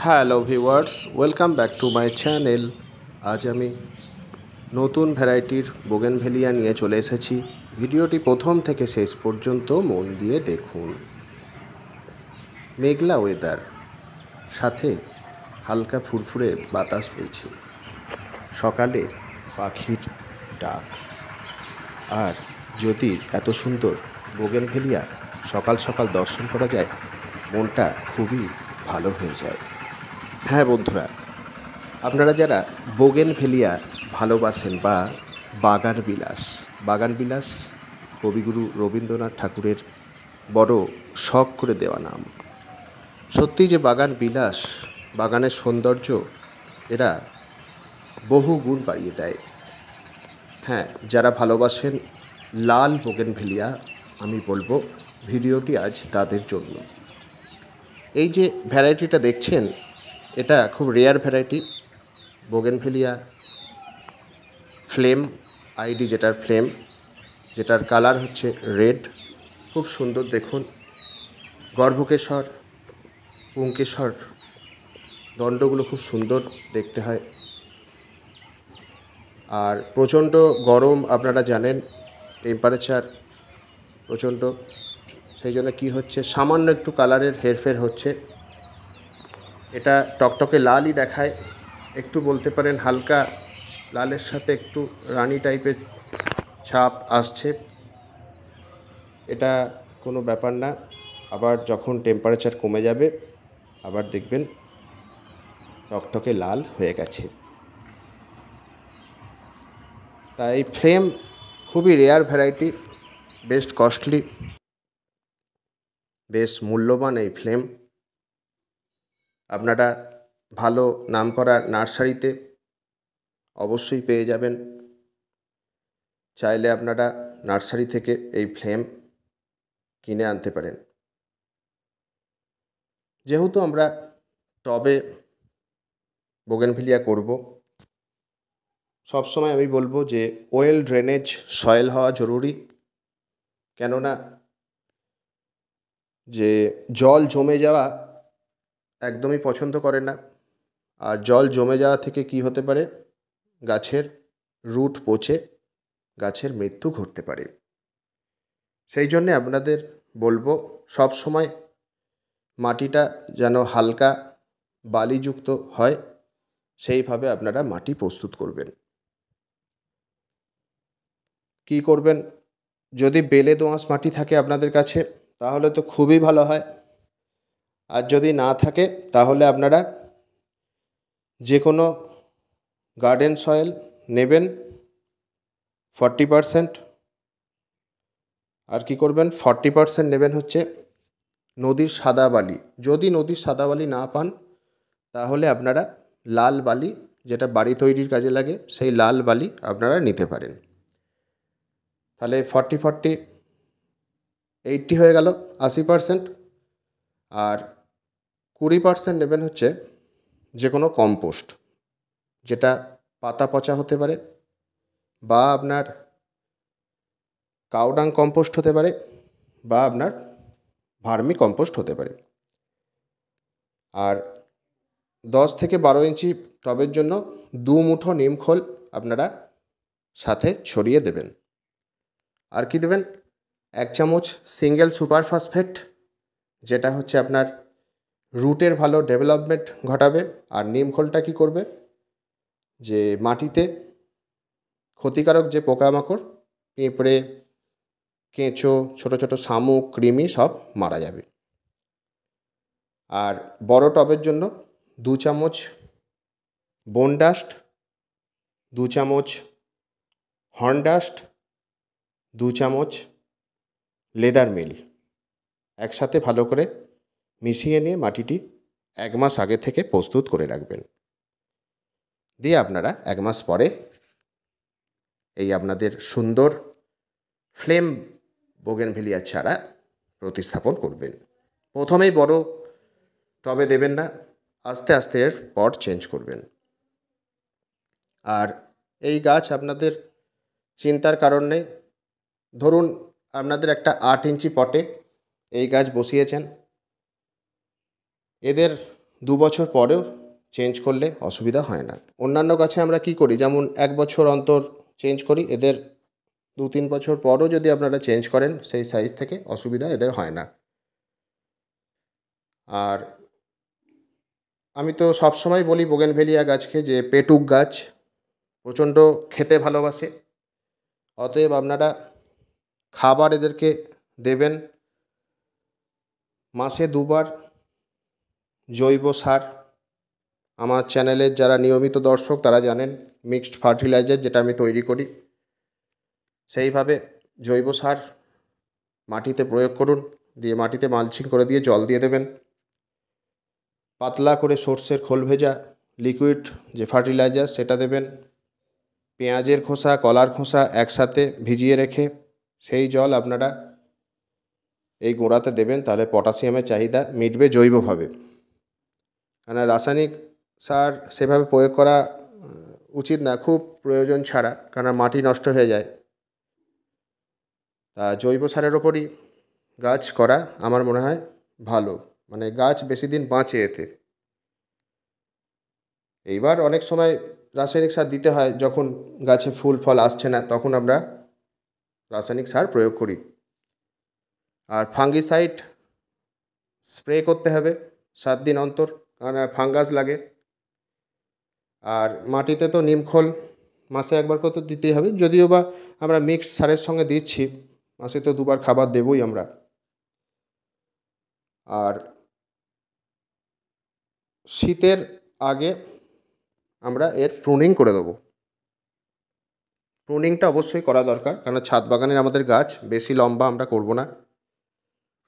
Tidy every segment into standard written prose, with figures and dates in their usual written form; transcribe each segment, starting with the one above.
Hello viewers, welcome back to my channel. আজ আমি নতুন ভ্যারাইটির বোগেনভেলিয়া নিয়ে চলে এসেছি। ভিডিওটি প্রথম থেকে শেষ পর্যন্ত মন দিয়ে দেখুন। মেঘলা ওয়েদার, সাথে হালকা ফুরফুরে বাতাস বইছে, সকালে পাখির ডাক। আর যদি এত সুন্দর বোগেনভেলিয়া সকাল সকাল দর্শন করা যায়, মনটা খুবই ভালো হয়ে যায়। হ্যাঁ বন্ধুরা, আপনারা যারা বোগেনভেলিয়া ভালোবাসেন বা বাগান বিলাস কবিগুরু রবীন্দ্রনাথ ঠাকুরের বড় শখ করে দেওয়া নাম। সত্যি যে বাগান বিলাস, বাগানের সৌন্দর্য এরা বহু গুণ বাড়িয়ে দেয়। হ্যাঁ, যারা ভালোবাসেন লাল বোগেনভেলিয়া, আমি বলবো ভিডিওটি আজ তাদের জন্য। এই যে ভ্যারাইটিটা দেখছেন, এটা খুব rare variety bougainvillea flame ID, যেটার কালার হচ্ছে রেড। খুব সুন্দর দেখুন, গর্ভকেশর, পুংকেশর দণ্ডগুলো খুব সুন্দর দেখতে হয়। আর প্রচণ্ড গরম, আপনারা জানেন টেম্পারেচার প্রচণ্ড, সেই জন্য কী হচ্ছে, সামান্য একটু কালারের হেরফের হচ্ছে। এটা টকটকে লালই দেখায়, একটু বলতে পারেন হালকা লালের সাথে একটু রানী টাইপের ছাপ আসছে। এটা কোনো ব্যাপার না, আবার যখন টেম্পারেচার কমে যাবে আবার দেখবেন টকটকে লাল হয়ে গেছে। তাই ফ্লেম খুবই রেয়ার ভ্যারাইটি, বেশ কস্টলি, বেশ মূল্যবান এই ফ্লেম। আপনারা ভালো নামকরা নার্সারিতে অবশ্যই পেয়ে যাবেন। চাইলে আপনারা নার্সারি থেকে এই ফ্লেম কিনে আনতে পারেন। যেহেতু আমরা টবে বোগেনভেলিয়া করব, সবসময় আমি বলবো যে ওয়েল ড্রেনেজ সয়েল হওয়া জরুরি। কেননা যে জল জমে যাওয়া একদমই পছন্দ করে না। আর জল জমে যাওয়া থেকে কি হতে পারে, গাছের রুট পচে গাছের মৃত্যু ঘটতে পারে। সেই জন্যে আপনাদের বলবো সব সময় মাটিটা যেন হালকা বালিযুক্ত হয়, সেইভাবে আপনারা মাটি প্রস্তুত করবেন। কি করবেন, যদি বেলে দোআঁশ মাটি থাকে আপনাদের কাছে তাহলে তো খুবই ভালো হয়। আর যদি না থাকে তাহলে আপনারা যে কোনো গার্ডেন সয়েল নেবেন 40%। আর কি করবেন, 40% নেবেন হচ্ছে নদীর সাদা বালি। যদি নদীর সাদা বালি না পান তাহলে আপনারা লাল বালি, যেটা বাড়ি তৈরির কাজে লাগে, সেই লাল বালি আপনারা নিতে পারেন। তাহলে 40 80 হয়ে গেল, 80%। আর 20% নেবেন হচ্ছে যে কোনো কম্পোস্ট, যেটা পাতা পচা হতে পারে, বা আপনার কাউডাং কম্পোস্ট হতে পারে, বা আপনার ভার্মি কম্পোস্ট হতে পারে। আর 10 থেকে 12 ইঞ্চি টবের জন্য 2 মুঠো নিমখোল আপনারা সাথে ছড়িয়ে দেবেন। আর কি দেবেন, 1 চামচ সিঙ্গেল সুপার ফসফেট, যেটা হচ্ছে আপনার রুটের ভালো ডেভেলপমেন্ট ঘটাবে। আর নিমখোলটা কি করবে, যে মাটিতে ক্ষতিকারক যে পোকামাকড়, পিঁপড়ে, কেঁচো, ছোট ছোট শামুক, কৃমি সব মারা যাবে। আর বড় টবের জন্য 2 চামচ বোন ডাস্ট, 2 চামচ হর্ন ডাস্ট, 2 চামচ লেদার মিল একসাথে ভালো করে মিশিয়ে নিয়ে মাটিটি 1 মাস আগে থেকে প্রস্তুত করে রাখবেন। দিয়ে আপনারা 1 মাস পরে এই আপনাদের সুন্দর ফ্লেম বোগেনভেলিয়া চারা প্রতিস্থাপন করবেন। প্রথমেই বড় টবে দেবেন না, আস্তে আস্তে এর পট চেঞ্জ করবেন। আর এই গাছ আপনাদের চিন্তার কারণ নেই। ধরুন আপনাদের একটা 8 ইঞ্চি পটে এই গাছ বসিয়েছেন, এদের 2 বছর পরেও চেঞ্জ করলে অসুবিধা হয় না। অন্যান্য গাছে আমরা কি করি, যেমন 1 বছর অন্তর চেঞ্জ করি, এদের 2-3 বছর পরও যদি আপনারা চেঞ্জ করেন সেই সাইজ থেকে, অসুবিধা এদের হয় না। আর আমি তো সবসময় বলি বোগেনভেলিয়া গাছকে যে পেটুক গাছ, প্রচণ্ড খেতে ভালোবাসে। অতএব আপনারা খাবার এদেরকে দেবেন মাসে 2 বার জৈব সার। আমার চ্যানেলের যারা নিয়মিত দর্শক তারা জানেন মিক্সড ফার্টিলাইজার যেটা আমি তৈরি করি, সেইভাবে জৈব সার মাটিতে প্রয়োগ করুন, দিয়ে মাটিতে মালচিং করে দিয়ে জল দিয়ে দেবেন। পাতলা করে সর্ষের খোল ভেজা লিকুইড যে ফার্টিলাইজার সেটা দেবেন। পেঁয়াজের খোসা, কলার খোসা একসাথে ভিজিয়ে রেখে সেই জল আপনারা এই গোড়াতে দেবেন, তাহলে পটাশিয়ামের চাহিদা মিটবে জৈবভাবে। কেন রাসায়নিক সার সেভাবে প্রয়োগ করা উচিত না, খুব প্রয়োজন ছাড়া, কারণ মাটি নষ্ট হয়ে যায়। তা জৈব সারের ওপরই গাছ করা আমার মনে হয় ভালো, মানে গাছ বেশি দিন বাঁচে এতে। এইবার অনেক সময় রাসায়নিক সার দিতে হয় যখন গাছে ফুল ফল আসছে না, তখন আমরা রাসায়নিক সার প্রয়োগ করি। আর ফাঙ্গিসাইড স্প্রে করতে হবে 7 দিন অন্তর, কারণ ফাঙ্গাস লাগে। আর মাটিতে তো নিমখোল মাসে 1 বার করে তো দিতেই হবে, যদিও বা আমরা মিক্সড সারের সঙ্গে দিচ্ছি, মাসে তো 2 বার খাবার দেবই আমরা। আর শীতের আগে আমরা এর প্রুনিং করে দেবো। প্রুনিংটা অবশ্যই করা দরকার, কারণ ছাদ বাগানের আমাদের গাছ বেশি লম্বা আমরা করব না।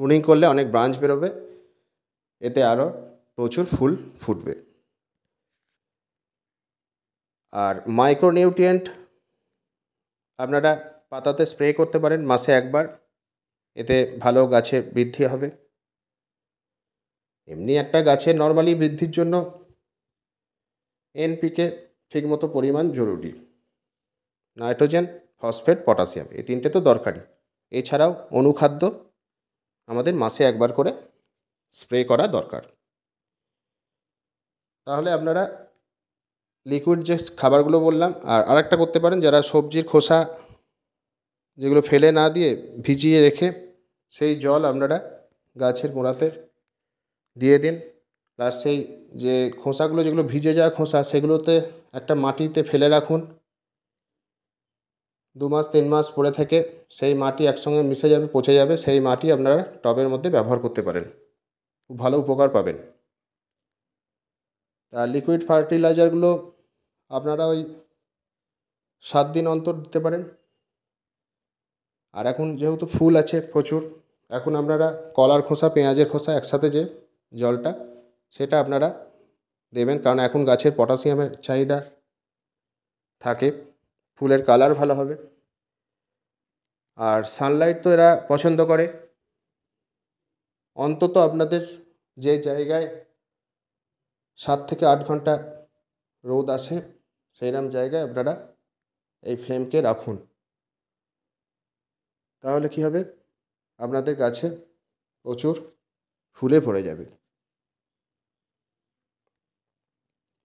প্রুনিং করলে অনেক ব্রাঞ্চ বেরোবে, এতে আরও প্রচুর ফুল ফুটবে। আর মাইক্রোনিউট্রিয়েন্ট আপনারা পাতাতে স্প্রে করতে পারেন মাসে 1 বার, এতে ভালো গাছের বৃদ্ধি হবে। এমনি একটা গাছের নর্মালি বৃদ্ধির জন্য এনপিকে ঠিকমতো পরিমাণ জরুরি, নাইট্রোজেন, ফসফেট, পটাশিয়াম, এই 3টে তো দরকারই। এছাড়াও অনুখাদ্য আমাদের মাসে 1 বার করে স্প্রে করা দরকার। তাহলে আপনারা লিকুইড যে খাবারগুলো বললাম, আর আরেকটা করতে পারেন, যারা সবজির খোসা যেগুলো ফেলে না দিয়ে ভিজিয়ে রেখে সেই জল আপনারা গাছের গোড়াতে দিয়ে দিন। প্লাস সেই যে খোসাগুলো যেগুলো ভিজে যাওয়া খোসা, সেগুলোতে একটা মাটিতে ফেলে রাখুন। 2 মাস 3 মাস পরে থেকে সেই মাটি একসঙ্গে মিশে যাবে, পচে যাবে, সেই মাটি আপনারা টবের মধ্যে ব্যবহার করতে পারেন, খুব ভালো উপকার পাবেন। তা লিকুইড ফার্টিলাইজারগুলো আপনারা ওই 7 দিন অন্তর দিতে পারেন। আর এখন যেহেতু ফুল আছে প্রচুর, এখন আপনারা কলার খোসা, পেঁয়াজের খোসা একসাথে যে জলটা, সেটা আপনারা দেবেন, কারণ এখন গাছের পটাশিয়ামের চাহিদা থাকে, ফুলের কালার ভালো হবে। আর সানলাইট তো এরা পছন্দ করে, অন্তত আপনাদের যে জায়গায় 7 থেকে 8 ঘন্টা রোদ আসে সেইরকম জায়গায় আপনারা এই ফ্লেমকে রাখুন। তাহলে কি হবে, আপনাদের গাছে প্রচুর ফুলে ভরে যাবে।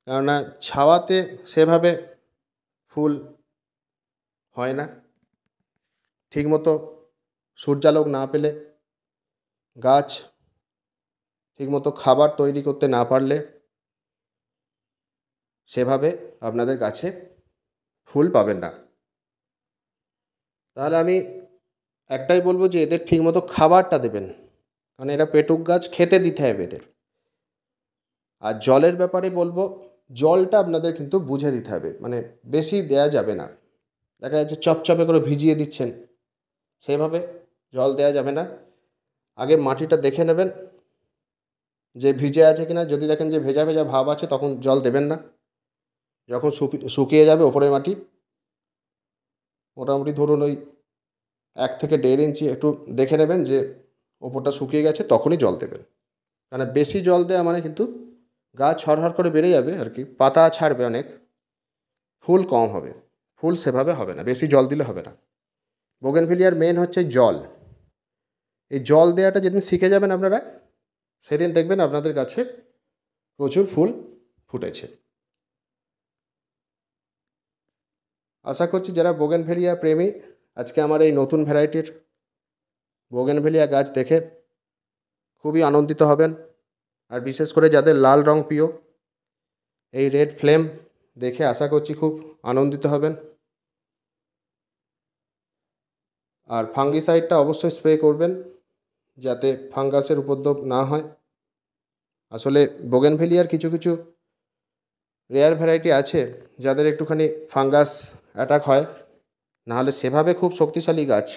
কেননা ছাওয়াতে সেভাবে ফুল হয় না, ঠিকমতো সূর্যালোক না পেলে, গাছ ঠিকমতো খাবার তৈরি করতে না পারলে সেভাবে আপনাদের গাছে ফুল পাবেন না। তাহলে আমি একটাই বলবো যে এদের ঠিকমতো খাবারটা দেবেন, কারণ এরা পেটুক গাছ, খেতে দিতে হবে এদের। আর জলের ব্যাপারে বলবো, জলটা আপনাদের কিন্তু বুঝে দিতে হবে, মানে বেশি দেয়া যাবে না। দেখা যাচ্ছে চপচপে করে ভিজিয়ে দিচ্ছেন, সেভাবে জল দেয়া যাবে না। আগে মাটিটা দেখে নেবেন যে ভিজে আছে কিনা, যদি দেখেন যে ভেজা ভেজা ভাব আছে তখন জল দেবেন না। যখন শুকিয়ে যাবে ওপরের মাটি, মোটামুটি ধরুন ওই 1 থেকে 1.5 ইঞ্চি একটু দেখে নেবেন যে ওপরটা শুকিয়ে গেছে, তখনই জল দেবেন। কারণ বেশি জল দেওয়া মানে কিন্তু গাছ হরহর করে বেড়ে যাবে আর কি, পাতা ছাড়বে অনেক, ফুল কম হবে, ফুল সেভাবে হবে না, বেশি জল দিলে হবে না। বোগেনভেলিয়ার মেন হচ্ছে জল। এই জল দেওয়াটা যেদিন শিখে যাবেন আপনারা, সেদিন দেখবেন আপনাদের গাছে প্রচুর ফুল ফুটেছে। আশা করছি যারা বোগেনভেলিয়া প্রেমী আজকে আমার এই নতুন ভ্যারাইটির বোগেনভেলিয়া গাছ দেখে খুবই আনন্দিত হবেন। আর বিশেষ করে যাদের লাল রং প্রিয়, এই রেড ফ্লেম দেখে আশা করছি খুব আনন্দিত হবেন। আর ফাঙ্গিসাইডটা অবশ্যই স্প্রে করবেন যাতে ফাঙ্গাসের উপদ্রব না হয়। আসলে বোগেনভেলিয়ার কিছু কিছু রেয়ার ভ্যারাইটি আছে যাদের একটুখানি ফাঙ্গাস অ্যাটাক হয়, নাহলে সেভাবে খুব শক্তিশালী গাছ।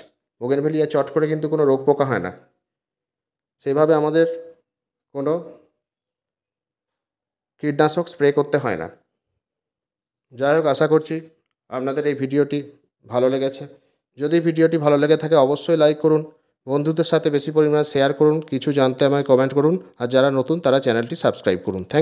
বোগেনভেলিয়া চট করে কিন্তু কোনো রোগ পোকা হয় না, সেভাবে আমাদের কোনো কীটনাশক স্প্রে করতে হয় না। যাই হোক, আশা করছি আপনাদের এই ভিডিওটি ভালো লেগেছে। যদি ভিডিওটি ভালো লেগে থাকে অবশ্যই লাইক করুন, বন্ধুদের সাথে বেশি পরিমাণে শেয়ার করুন, কিছু জানতে আমায় কমেন্ট করুন, আর যারা নতুন তারা চ্যানেলটি সাবস্ক্রাইব করুন। থ্যাংক